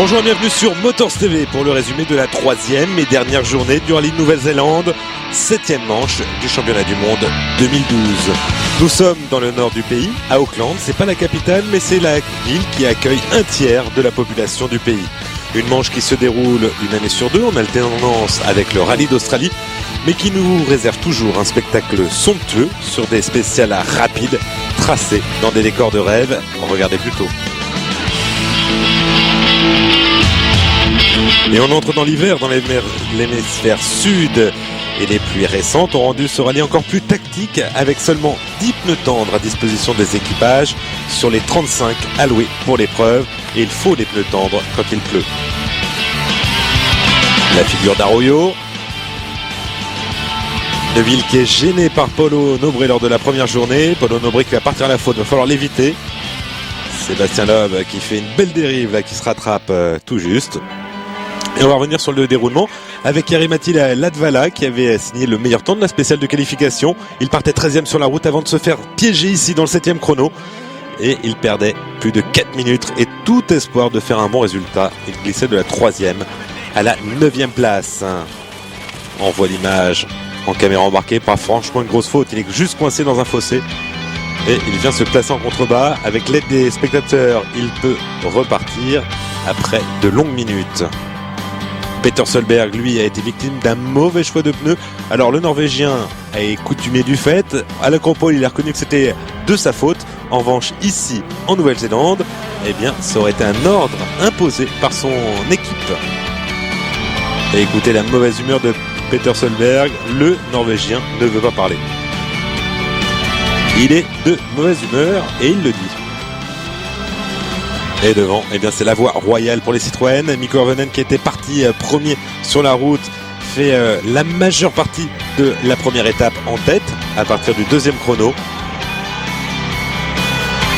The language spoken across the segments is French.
Bonjour et bienvenue sur Motors TV pour le résumé de la troisième et dernière journée du rallye de Nouvelle-Zélande, 7e manche du championnat du monde 2012. Nous sommes dans le nord du pays, à Auckland. C'est pas la capitale, mais c'est la ville qui accueille un tiers de la population du pays. Une manche qui se déroule une année sur deux en alternance avec le rallye d'Australie, mais qui nous réserve toujours un spectacle somptueux sur des spéciales rapides tracées dans des décors de rêve. Regardez plutôt. Et on entre dans l'hiver dans l'hémisphère sud. Et les pluies récentes ont rendu ce rallye encore plus tactique avec seulement 10 pneus tendres à disposition des équipages sur les 35 alloués pour l'épreuve. Et il faut les pneus tendres quand il pleut. La figure d'Arroyo. Neville qui est gêné par Paulo Nobre lors de la première journée. Paulo Nobre qui va partir à la faute, il va falloir l'éviter. Sébastien Loeb qui fait une belle dérive là, qui se rattrape tout juste. Et on va revenir sur le déroulement avec Jari-Matti Latvala qui avait signé le meilleur temps de la spéciale de qualification. Il partait 13e sur la route avant de se faire piéger ici dans le 7e chrono. Et il perdait plus de 4 minutes et tout espoir de faire un bon résultat. Il glissait de la 3e à la 9e place. On voit l'image en caméra embarquée, pas franchement une grosse faute. Il est juste coincé dans un fossé. Et il vient se placer en contrebas. Avec l'aide des spectateurs, il peut repartir après de longues minutes. Peter Solberg, lui, a été victime d'un mauvais choix de pneus. Alors, le Norvégien est coutumier du fait. À l'acropole, il a reconnu que c'était de sa faute. En revanche, ici, en Nouvelle-Zélande, eh bien, ça aurait été un ordre imposé par son équipe. Et écoutez la mauvaise humeur de Peter Solberg. Le Norvégien ne veut pas parler. Il est de mauvaise humeur et il le dit. Et devant, eh bien, c'est la voie royale pour les Citroën. Mikko Hirvonen qui était parti premier sur la route fait la majeure partie de la première étape en tête à partir du deuxième chrono.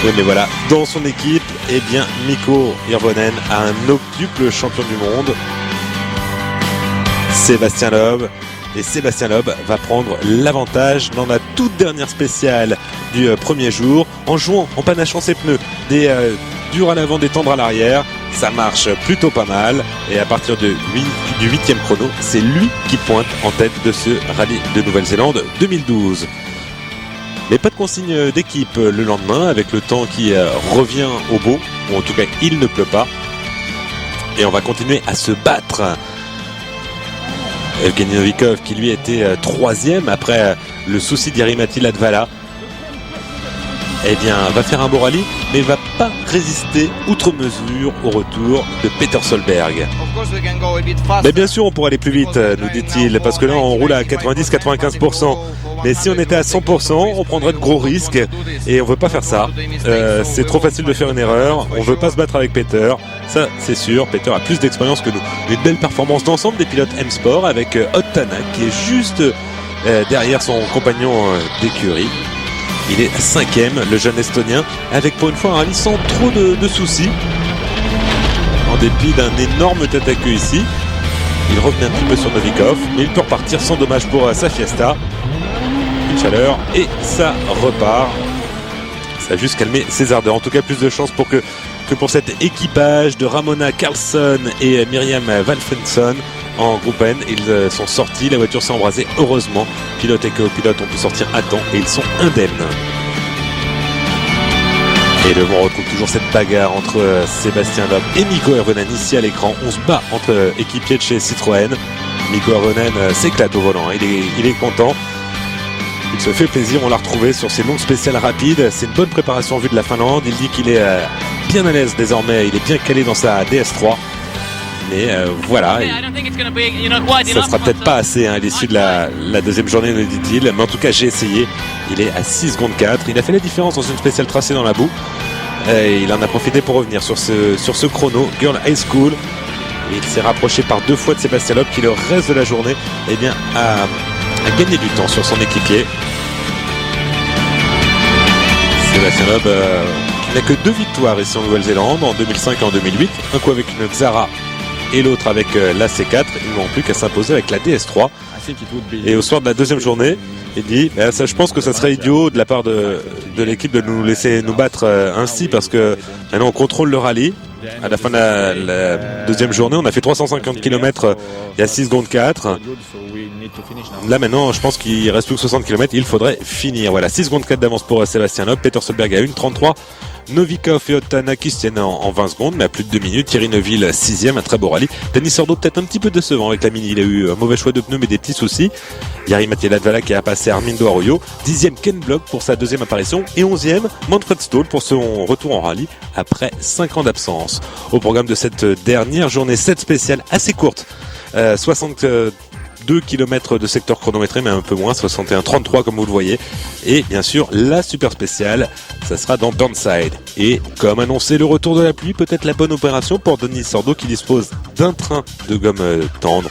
Oui, mais voilà, dans son équipe, eh bien, Mikko Hirvonen a un octuple champion du monde, Sébastien Loeb. Et Sébastien Loeb va prendre l'avantage dans la toute dernière spéciale du premier jour en jouant, en panachant ses pneus des durs à l'avant, des tendres à l'arrière. Ça marche plutôt pas mal et à partir du 8e chrono, c'est lui qui pointe en tête de ce rallye de Nouvelle-Zélande 2012. Mais pas de consigne d'équipe le lendemain avec le temps qui revient au beau, ou en tout cas il ne pleut pas. Et on va continuer à se battre. Evgeny Novikov qui lui était 3e après le souci d'Jari-Matti Latvala, eh bien va faire un beau rallye mais va pas résister outre mesure au retour de Peter Solberg. Mais bien sûr on pourrait aller plus vite, nous dit-il, parce que là on roule à 90-95%. Mais si on était à 100%, on prendrait de gros risques et on veut pas faire ça. C'est trop facile de faire une erreur. On veut pas se battre avec Peter. Ça, c'est sûr. Peter a plus d'expérience que nous. Une belle performance d'ensemble des pilotes M-Sport avec Ott Tänak qui est juste derrière son compagnon d'écurie. Il est 5e, le jeune Estonien, avec pour une fois un rallye sans trop de soucis. En dépit d'un énorme tête à queue ici. Il revient un petit peu sur Novikov, mais il peut repartir sans dommage pour sa Fiesta. Une chaleur et ça repart. Ça a juste calmé ses ardeurs. En tout cas, plus de chance pour que pour cet équipage de Ramona Karlsson et Myriam Valfridsson en groupe N. Ils sont sortis, la voiture s'est embrasée. Heureusement, pilote et copilote ont pu sortir à temps et ils sont indemnes. Et devant, on retrouve toujours cette bagarre entre Sébastien Loeb et Mikko Hirvonen ici à l'écran. On se bat entre équipiers de chez Citroën. Mikko Hirvonen s'éclate au volant, il est content. Il se fait plaisir, on l'a retrouvé sur ses longues spéciales rapides. C'est une bonne préparation en vue de la Finlande. Il dit qu'il est bien à l'aise désormais, il est bien calé dans sa DS3. Mais voilà, ça sera peut-être pas assez à l'issue de la deuxième journée, nous dit-il. Mais en tout cas, j'ai essayé. Il est à 6 secondes 4. Il a fait la différence dans une spéciale tracée dans la boue. Et il en a profité pour revenir sur ce chrono Girl High School. Et il s'est rapproché par 2 fois de Sébastien Loeb qui le reste de la journée a gagné du temps sur son équipier. Sébastien Loeb qui n'a que 2 victoires ici en Nouvelle-Zélande, en 2005 et en 2008. Un coup avec une Xara et l'autre avec la C4. Ils n'ont plus qu'à s'imposer avec la DS3. Et au soir de la deuxième journée, il dit ça, je pense que ça serait idiot de la part de l'équipe de nous laisser nous battre ainsi, parce que maintenant on contrôle le rallye. à la fin de la deuxième journée. On a fait 350 km il y a 6 secondes 4. Là maintenant, je pense qu'il reste plus que 60 km. Il faudrait finir. Voilà, 6 secondes 4 d'avance pour Sébastien Loeb. Peter Solberg à 1,33. Novikov et Otana qui se tiennent en 20 secondes, mais à plus de 2 minutes. Thierry Neuville 6e, un très beau rallye. Denis Sordo peut-être un petit peu décevant avec la Mini. Il a eu un mauvais choix de pneus, mais des petits soucis. Jari-Matti Latvala qui a passé Armindo Arroyo. 10e Ken Block pour sa deuxième apparition. Et 11e Manfred Stoll pour son retour en rallye après 5 ans d'absence. Au programme de cette dernière journée, 7 spéciales assez courtes. 62 km de secteur chronométré, mais un peu moins, 61-33 comme vous le voyez. Et bien sûr, la super spéciale, ça sera dans Burnside. Et comme annoncé, le retour de la pluie, peut-être la bonne opération pour Denis Sordo qui dispose d'un train de gomme tendre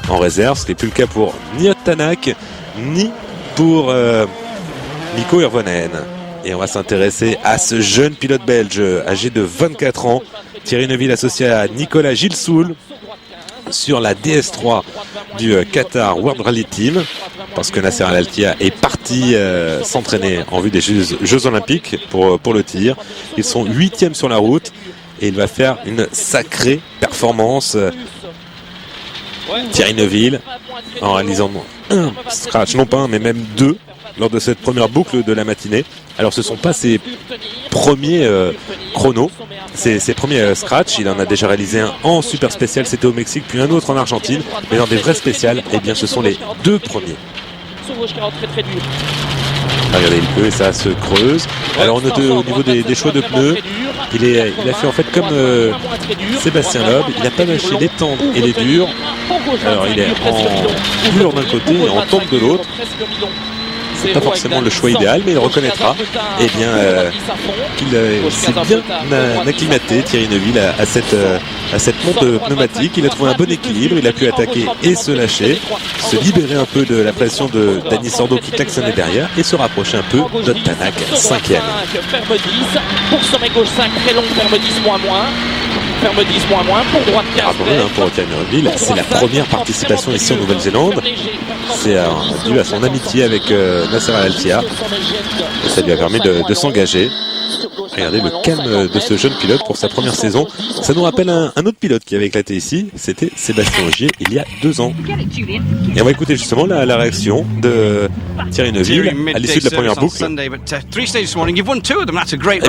en réserve, ce n'est plus le cas pour ni Tanak, ni pour Mikko Hirvonen. Et on va s'intéresser à ce jeune pilote belge âgé de 24 ans, Thierry Neuville associé à Nicolas Gilsoul sur la DS3 du Qatar World Rally Team, parce que Nasser Al-Attiyah est parti s'entraîner en vue des Jeux Olympiques pour le tir. Ils sont 8e sur la route et il va faire une sacrée performance. Thierry Neuville en réalisant un scratch, non pas un mais même 2 lors de cette première boucle de la matinée. Alors ce ne sont pas ses premiers chronos, ses premiers scratch. Il en a déjà réalisé un en super spécial, c'était au Mexique, puis un autre en Argentine. Mais dans des vrais spéciales, eh bien ce sont les 2 premiers. Regardez, il pleut et ça se creuse. Alors on note au niveau des choix de pneus, il a fait en fait comme Sébastien Loeb, il n'a pas lâché les tendres et les durs. Alors il est en dur d'un côté et en tendre de l'autre. C'est pas forcément le choix idéal, mais il reconnaîtra qu'il s'est bien acclimaté, Thierry Neuville, à cette monte pneumatique. Il a trouvé un bon équilibre, il a pu attaquer et se lâcher, se libérer un peu de la pression de Denis Sordo qui klaxonnait derrière et se rapprocher un peu de Tanak, 5e. Pour sommet gauche 5, très long, ferme 10 moins. Ferme 10 moins pour droite 15. Pour Thierry Neuville, c'est la première participation ici en Nouvelle-Zélande. C'est dû à son amitié avec Nasser Al-Attiyah. Et ça lui a permis de s'engager. Regardez le calme de ce jeune pilote pour sa première saison. Ça nous rappelle un autre pilote qui avait éclaté ici. C'était Sébastien Ogier il y a 2 ans. Et on va écouter justement la réaction de Thierry Neuville à l'issue de la première boucle. Et ben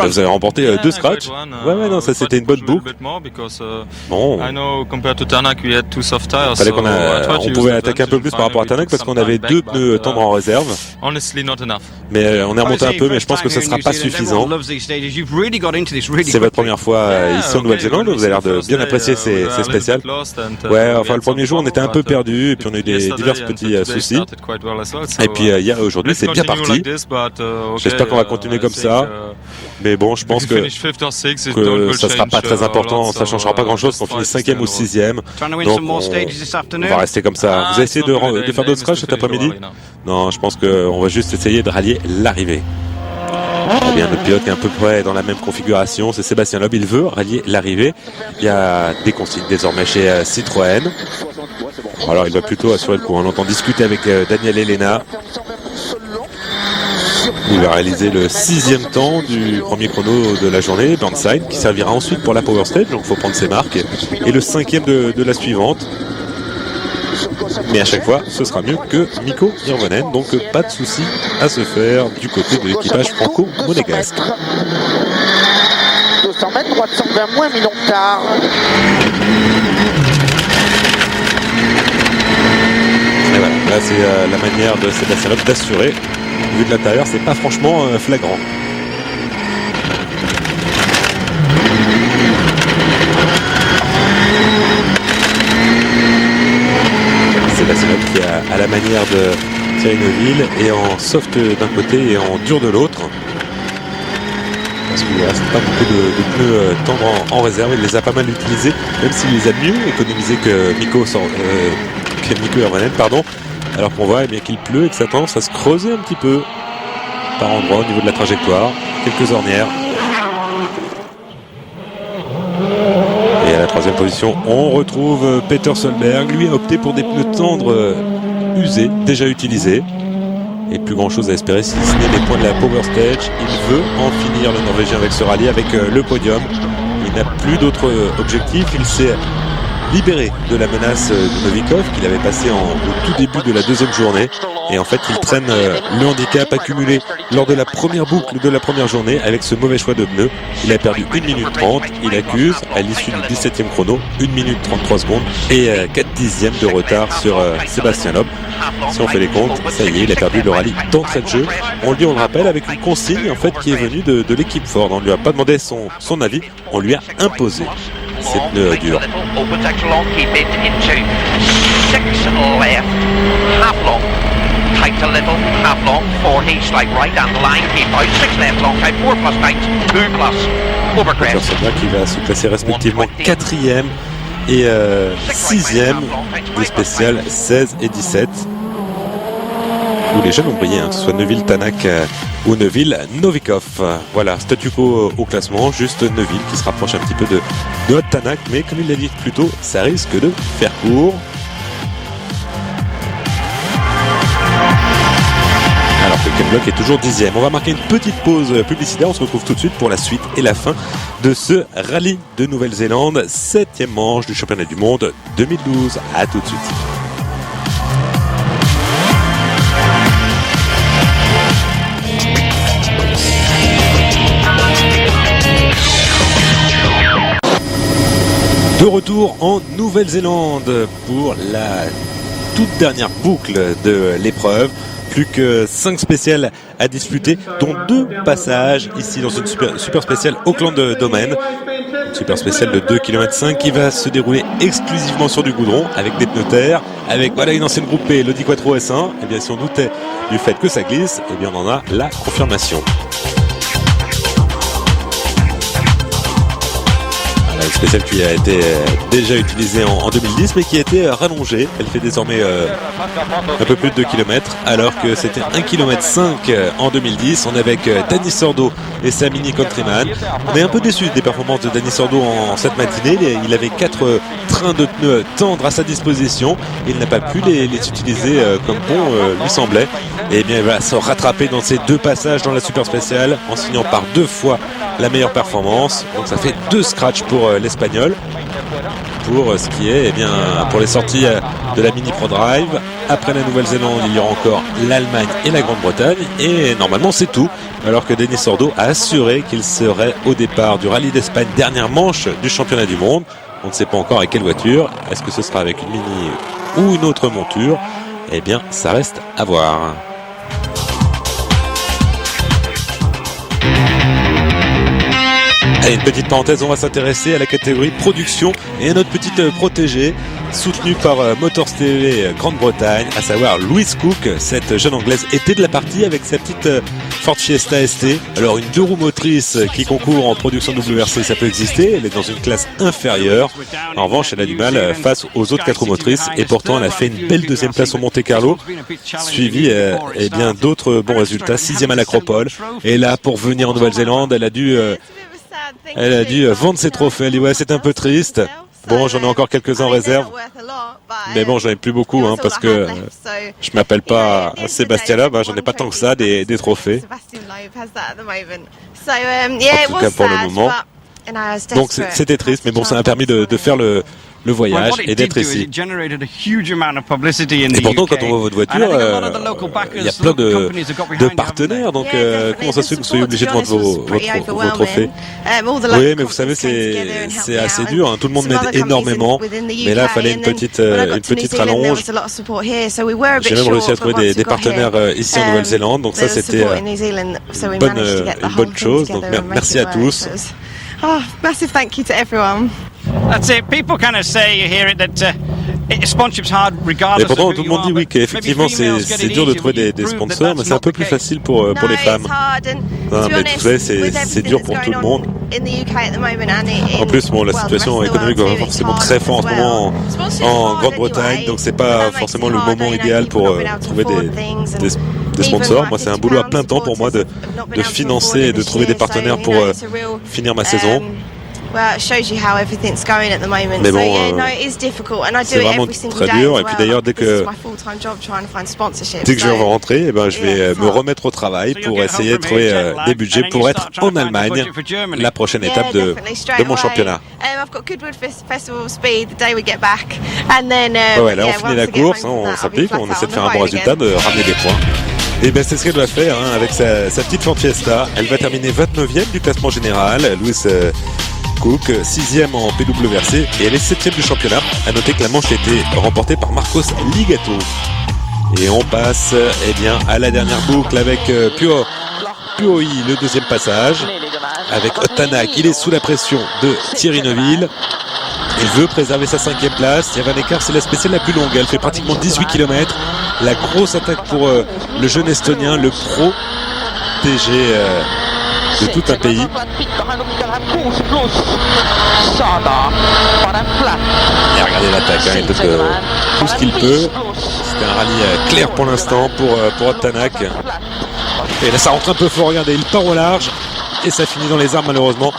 vous avez remporté 2 scratchs. Ouais, non, ça c'était une bonne boucle. Bon. Fallait on pouvait attaquer un peu plus par rapport à Tanak parce qu'on avait 2 pneus tendres en réserve. Mais on est remonté un peu, mais je pense que ça ne sera pas suffisant. C'est votre première fois ici en Nouvelle-Zélande, vous avez l'air de bien apprécier ces spéciales. Ouais, enfin le premier jour on était un peu perdu et puis on a eu divers petits soucis. Et puis hier et aujourd'hui c'est bien parti. J'espère qu'on va continuer comme ça. Mais bon, je pense que ça sera pas très important, ça changera pas grand chose qu'on finisse 5e ou 6e. Donc on va rester comme ça. Vous avez essayé de faire d'autres scratchs cet après-midi? Non, je pense qu'on va juste essayer de rallier l'arrivée. Eh bien, notre pilote est à peu près dans la même configuration, c'est Sébastien Loeb, il veut rallier l'arrivée. Il y a des consignes désormais chez Citroën. Alors il va plutôt assurer le coup, on entend discuter avec Daniel Elena. Il va réaliser le 6e temps du premier chrono de la journée, Burnside, qui servira ensuite pour la Power Stage, donc il faut prendre ses marques. Et le 5e de la suivante. Mais à chaque fois, ce sera mieux que Mikko Hirvonen, donc pas de souci à se faire du côté de l'équipage franco-monégasque. 200 mètres, droite 120 moins, mi-long-tard. Et voilà, là c'est la manière de Sébastien Loeb d'assurer. Vu de l'intérieur, c'est pas franchement flagrant. Sébastien Loeb qui à la manière de Thierry Neuville est en soft d'un côté et en dur de l'autre. Parce qu'il ne reste pas beaucoup de pneus tendres en réserve. Il les a pas mal utilisés, même s'il les a mieux économisés que Mikko Hirvonen, pardon. Alors qu'on voit bien qu'il pleut et que ça tendance à se creuser un petit peu par endroit au niveau de la trajectoire. Quelques ornières. Et à la 3e position, on retrouve Peter Solberg. Lui a opté pour des pneus tendres usés, déjà utilisés. Et plus grand chose à espérer si ce n'est les points de la Power Stage. Il veut en finir le Norvégien avec ce rallye, avec le podium. Il n'a plus d'autres objectifs. Il s'est libéré de la menace de Novikov qu'il avait passé au tout début de la deuxième journée. Et en fait, il traîne le handicap accumulé lors de la première boucle de la première journée avec ce mauvais choix de pneus. Il a perdu 1 minute 30. Il accuse, à l'issue du 17e chrono, 1 minute 33 secondes et 4 dixièmes de retard sur Sébastien Loeb. Si on fait les comptes, ça y est, il a perdu le rallye d'entrée de jeu. On le rappelle, avec une consigne en fait qui est venue de l'équipe Ford. On ne lui a pas demandé son avis, on lui a imposé ces pneus durs. Tight a little, half long, 40, slight right, and the line, keep out, 6 left long, type 4 plus tight, 2 plus, over crest. Qui va se classer respectivement 4e et 6e des spéciales 16 et 17. Où les jeunes ont brillé, hein, que ce soit Neville Tanak ou Neville Novikov. Voilà, statu quo au classement, juste Neville qui se rapproche un petit peu de Tanak, mais comme il l'a dit plus tôt, ça risque de faire court. Alors que Ken Block est toujours 10e. On va marquer une petite pause publicitaire. On se retrouve tout de suite pour la suite et la fin de ce rallye de Nouvelle-Zélande, 7e manche du championnat du monde 2012. À tout de suite. De retour en Nouvelle-Zélande pour la toute dernière boucle de l'épreuve. Plus que 5 spéciales à disputer, dont 2 passages ici dans une super spéciale Auckland Domain. Une super spéciale de 2,5 km qui va se dérouler exclusivement sur du goudron avec des pneus terre, avec voilà une ancienne groupe P, l'Audi Quattro S1. Et bien si on doutait du fait que ça glisse, et bien on en a la confirmation. Une spéciale qui a été déjà utilisée en 2010 mais qui a été rallongée. Elle fait désormais un peu plus de 2 km alors que c'était 1,5 km en 2010. On est avec Danny Sordo et sa Mini Countryman. On est un peu déçu des performances de Danny Sordo en cette matinée. Il avait 4 trains de pneus tendres à sa disposition. Il n'a pas pu les utiliser comme bon lui semblait. Et bien il va se rattraper dans ces 2 passages dans la super spéciale en signant par 2 fois la meilleure performance. Donc ça fait 2 scratchs pour l'Espagnol. Pour ce qui est, eh bien, pour les sorties de la Mini Pro Drive. Après la Nouvelle-Zélande, il y aura encore l'Allemagne et la Grande-Bretagne. Et normalement, c'est tout. Alors que Denis Sordo a assuré qu'il serait au départ du Rallye d'Espagne, dernière manche du championnat du monde. On ne sait pas encore avec quelle voiture. Est-ce que ce sera avec une Mini ou une autre monture? Eh bien, ça reste à voir. Allez, une petite parenthèse, on va s'intéresser à la catégorie production et à notre petite protégée soutenue par Motors TV Grande-Bretagne, à savoir Louise Cook. Cette jeune anglaise était de la partie avec sa petite Ford Fiesta ST. Alors une 2 roues motrices qui concourt en production WRC, ça peut exister. Elle est dans une classe inférieure. En revanche, elle a du mal face aux autres 4 roues motrices et pourtant elle a fait une belle 2e place au Monte-Carlo, suivi eh bien d'autres bons résultats. 6e à l'Acropole. Et là, pour venir en Nouvelle-Zélande, elle a dû vendre ses trophées. Elle dit ouais, c'est un peu triste. Bon, j'en ai encore quelques-uns en réserve. Mais bon, j'en ai plus beaucoup parce que je m'appelle pas Sébastien Loeb, j'en ai pas tant que ça des trophées. En tout cas pour le moment. Donc c'était triste, mais bon, ça m'a permis de faire le voyage et d'être ici. Et pourtant, quand on voit votre voiture, il y a plein de partenaires. Donc, comment ça se fait que vous soyez obligé de vendre vos trophées? Oui, mais vous savez, c'est assez dur. Hein. Tout le monde m'aide énormément. Mais là, il fallait une petite rallonge. J'ai même réussi à trouver des partenaires ici en Nouvelle-Zélande. Donc ça, c'était une bonne chose. Donc, merci à tous. Oh, massive thank you to everyone. That's it. People kind of say, you hear it, that sponsorship's hard regardless. Et pourtant, tout le monde dit oui qu'effectivement c'est dur de trouver des sponsors, mais c'est un peu plus facile pour les femmes. Non, mais vous savez, c'est dur pour tout le monde. En plus, bon, la situation économique va pas forcément très fort en ce moment en Grande-Bretagne, donc c'est pas forcément le moment idéal pour trouver des sponsors. Moi, c'est un boulot à plein temps pour moi de financer et de trouver des partenaires pour finir ma saison. Well, it shows you how everything's going at the moment. Mais bon, so yeah, no, it is difficult, and I do it every single day. Très dur. As well. Et puis d'ailleurs, dès This que is my full-time job, trying to find sponsorship. je vais rentrer, je vais me remettre au travail pour essayer de trouver des budgets pour être en Allemagne, la prochaine étape de mon championnat. I've got Goodwood Festival Speed the day we get back, and then là on finit la course, on s'applique, on essaie de faire un bon résultat, de ramener des points. Et c'est ce qu'elle doit faire avec sa petite Ford Fiesta. Elle va terminer 29e du classement général. Louise Cook, 6e en PWRC, et elle est 7e du championnat. A noter que la manche a été remportée par Marcos Ligato. Et on passe à la dernière boucle avec Puoi, le deuxième passage. Avec Tanak, il est sous la pression de Thierry Neuville. Il veut préserver sa 5e place. Il y a un écart, c'est la spéciale la plus longue. Elle fait pratiquement 18 km. La grosse attaque pour le jeune Estonien, le protégé de tout un pays. Et regardez l'attaque, il donne tout ce qu'il peut. C'était un rallye clair pour l'instant pour Tanak. Et là ça rentre un peu fort, regardez, il part au large et ça finit dans les arbres malheureusement.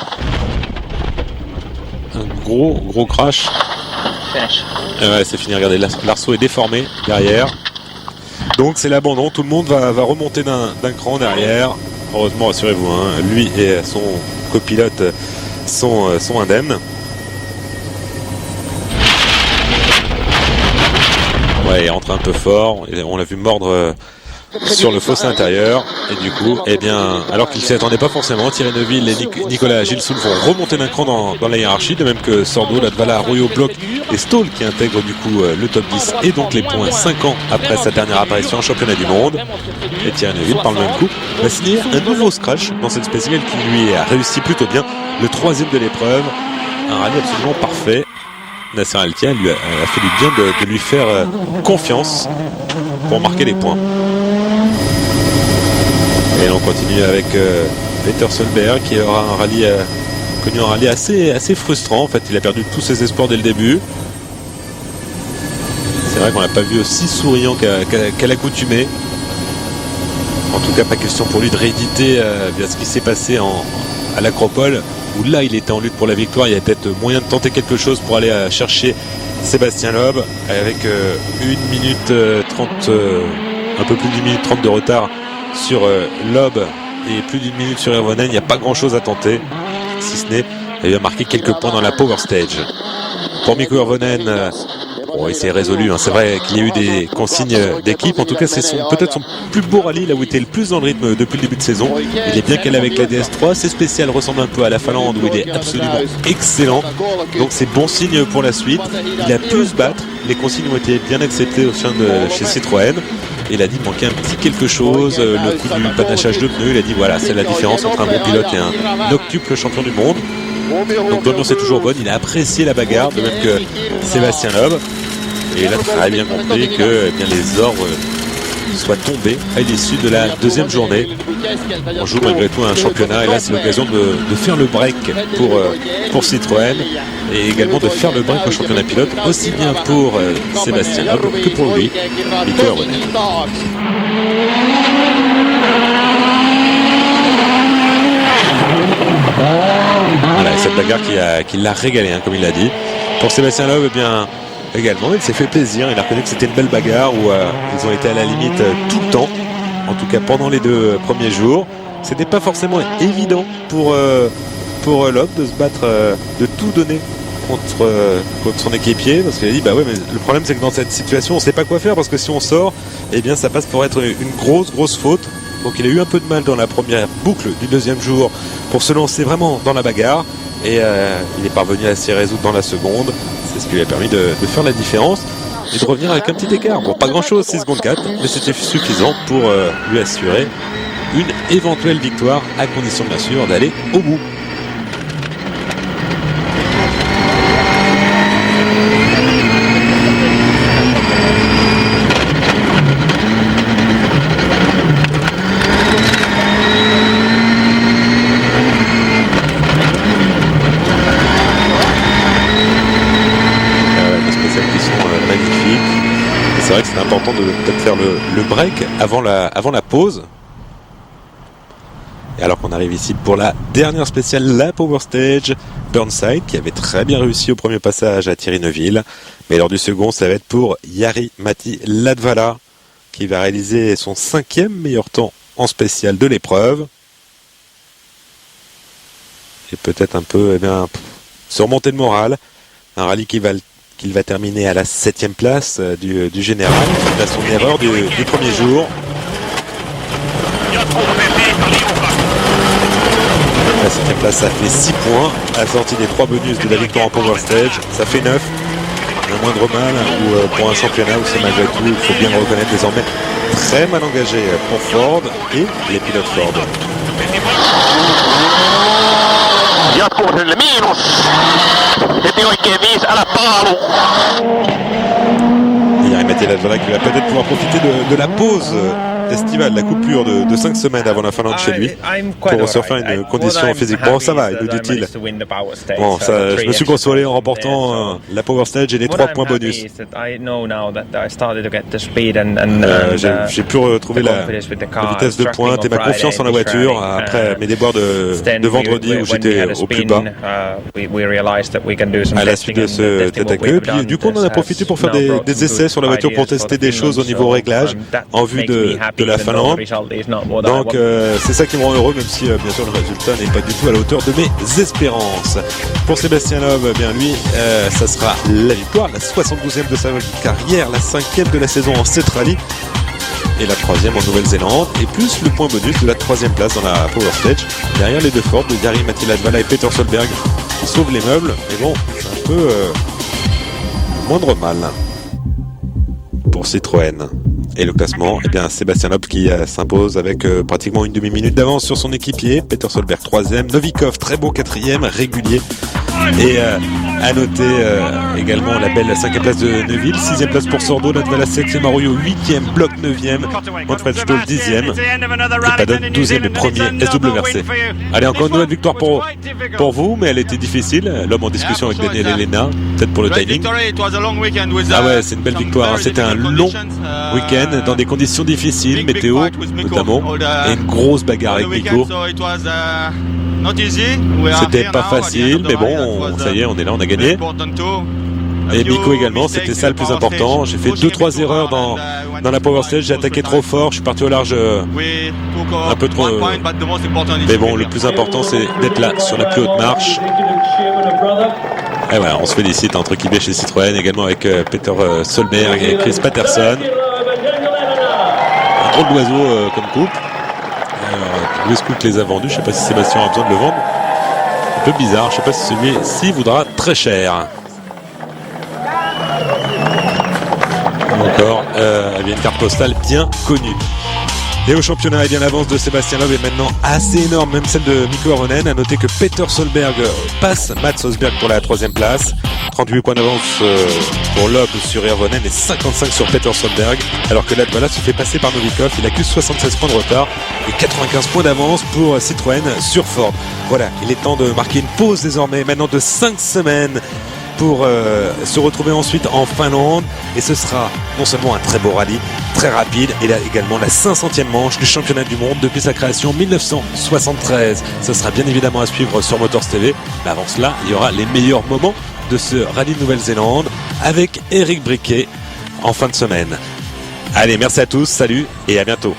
Un gros crash. Ouais, c'est fini, regardez, l'arceau est déformé derrière. Donc c'est l'abandon, tout le monde va remonter d'un cran derrière. Heureusement, rassurez-vous, lui et son copilote sont indemnes. Ouais, il rentre un peu fort, on l'a vu mordre sur le fossé intérieur, et du coup, alors qu'il ne s'y attendait pas forcément, Thierry Neuville et Nicolas Gilsoul vont remonter d'un cran dans la hiérarchie, de même que Sordo, Latvala, Arroyo, Bloch et Stoll qui intègrent du coup le top 10 et donc les points 5 ans après sa dernière apparition en championnat du monde. Et Thierry Neuville, par le même coup, va signer un nouveau scratch dans cette spéciale qui lui a réussi plutôt bien, le 3e de l'épreuve, un rallye absolument parfait. Nasser Al-Attiyah lui a fait du bien de lui faire confiance pour marquer les points. Et on continue avec Peter Solberg qui aura connu un rallye assez frustrant. En fait, il a perdu tous ses espoirs dès le début. C'est vrai qu'on l'a pas vu aussi souriant qu'à l'accoutumée. En tout cas, pas question pour lui de rééditer ce qui s'est passé à l'Acropole, où là il était en lutte pour la victoire. Il y a peut-être moyen de tenter quelque chose pour aller chercher Sébastien Loeb avec 1 minute 30, un peu plus d'1 minute 30 de retard sur Loeb et plus d'1 minute sur Hirvonen. Il n'y a pas grand chose à tenter, si ce n'est il a marqué quelques points dans la Power Stage. Pour Mikko Hirvonen, il s'est résolu, c'est vrai qu'il y a eu des consignes d'équipe. En tout cas, c'est peut-être son plus beau rallye, là où il était le plus dans le rythme depuis le début de saison. Il est bien calé avec la DS3, c'est spécial, ressemble un peu à la Finlande où il est absolument excellent. Donc c'est bon signe pour la suite. Il a pu se battre, les consignes ont été bien acceptées au sein de chez Citroën. Et il a dit qu'il manquait un petit quelque chose, le coup du panachage de pneus. Il a dit voilà, c'est la différence entre un bon pilote et un octuple champion du monde. Donc l'ambiance est toujours bonne, il a apprécié la bagarre, de même que Sébastien Loeb. Et il a très bien compris que les ordres soient tombés à l'issue de la deuxième journée. On joue malgré tout un championnat et là c'est l'occasion de faire le break pour Citroën et également de faire le break au championnat pilote, aussi bien pour Sébastien Loeb que pour lui, Mikko Hirvonen. Voilà, cette bagarre qui l'a régalé, comme il l'a dit. Pour Sébastien Loeb, également, il s'est fait plaisir. Il a reconnu que c'était une belle bagarre où ils ont été à la limite tout le temps. En tout cas, pendant les 2 premiers jours. C'était pas forcément évident pour Loeb de se battre, de tout donner contre son équipier. Parce qu'il a dit, mais le problème c'est que dans cette situation, on sait pas quoi faire parce que si on sort, ça passe pour être une grosse faute. Donc il a eu un peu de mal dans la première boucle du deuxième jour pour se lancer vraiment dans la bagarre. Et il est parvenu à s'y résoudre dans la seconde. C'est ce qui lui a permis de faire la différence et de revenir avec un petit écart. Bon, pas grand chose, 6 secondes 4, mais c'était suffisant pour lui assurer une éventuelle victoire, à condition bien sûr d'aller au bout. C'est vrai que c'est important de peut-être faire le break avant la pause. Et alors qu'on arrive ici pour la dernière spéciale, la Power Stage, Burnside qui avait très bien réussi au premier passage à Thierry Neuville. Mais lors du second, ça va être pour Jari-Matti Latvala qui va réaliser son 5e meilleur temps en spécial de l'épreuve. Et peut-être un peu se remonter le moral. Un rallye qu'il va terminer à la 7e place du général. Il a son erreur du premier jour. La 7e place, ça fait 6 points. À la sortie des 3 bonus de la victoire en Power Stage, ça fait 9. Le moindre mal, ou pour un championnat où c'est malgré tout, il faut bien le reconnaître désormais, très mal engagé pour Ford et les pilotes Ford. Jatkuvuudelle miinus. Heti oikein 5 älä paalu. Jari-Matti Latvala qui va peut-être pouvoir profiter de la pause estivale, la coupure de 5 semaines avant la Finlande chez lui, pour se refaire une condition physique. Bon, ça va, nous dit-il. Bon, ça, je me suis consolé en remportant la Power Stage et les 3 points bonus. J'ai pu retrouver la vitesse de pointe et ma confiance en la voiture après mes déboires de vendredi où j'étais au plus bas à la suite de ce tête à queue. Puis du coup, on en a profité pour faire des essais sur la voiture pour tester des choses au niveau réglage en vue de la Finlande. Donc c'est ça qui me rend heureux, même si bien sûr le résultat n'est pas du tout à la hauteur de mes espérances. Pour Sébastien Loeb, bien lui, ça sera la victoire, la 72e de sa carrière, la 5e de la saison en 7 rallyes et la 3e en Nouvelle-Zélande, et plus le point bonus de la 3e place dans la Power Stage derrière les deux Ford de Jari-Matti Latvala et Peter Solberg qui sauvent les meubles. Mais bon, c'est un peu moindre mal pour Citroën. Et le classement, eh bien Sébastien Loeb qui s'impose avec pratiquement une demi-minute d'avance sur son équipier. Peter Solberg 3e, Novikov très beau 4e, régulier. Et à noter également la belle 5e place de Neuville, 6e place pour Sordo, Latvala 7e, Arroyo 8e, Bloch 9e, Manfred Stoll 10e, et Padon 12e et 1er SWRC. Allez, encore une nouvelle victoire pour vous, mais elle était difficile. L'homme en discussion avec Daniel Elena, peut-être pour le timing. Ah ouais, c'est une belle victoire, hein. C'était un long week-end dans des conditions difficiles, météo notamment, et une grosse bagarre avec Nico. C'était pas facile, mais bon, ça y est, on est là, on a gagné. Et Miko également, c'était ça le plus important. J'ai fait 2-3 erreurs dans la Power Stage, j'ai attaqué trop fort, je suis parti au large un peu trop. Mais bon, le plus important c'est d'être là sur la plus haute marche. Et voilà, on se félicite entre guillemets chez Citroën, également avec Peter Solberg et Chris Patterson. Un drôle d'oiseau comme coupe. Louis Cook les a vendus, je ne sais pas si Sébastien a besoin de le vendre. Un peu bizarre, je ne sais pas si celui-ci voudra très cher. Encore, il y a une carte postale bien connue. Et au championnat, eh bien, l'avance de Sébastien Loeb est maintenant assez énorme, même celle de Mikko Hirvonen. À noter que Peter Solberg passe Mats Osberg pour la 3e place. 38 points d'avance pour Loeb sur Hirvonen et 55 sur Peter Solberg. Alors que Latvala se fait passer par Novikov. Il accuse 76 points de retard et 95 points d'avance pour Citroën sur Ford. Voilà, il est temps de marquer une pause désormais, maintenant de 5 semaines. Pour se retrouver ensuite en Finlande, et ce sera non seulement un très beau rallye, très rapide, et là également la 500e manche du championnat du monde depuis sa création en 1973. Ce sera bien évidemment à suivre sur Motors TV, mais avant cela il y aura les meilleurs moments de ce rallye de Nouvelle-Zélande avec Eric Briquet en fin de semaine. Allez, merci à tous, salut et à bientôt.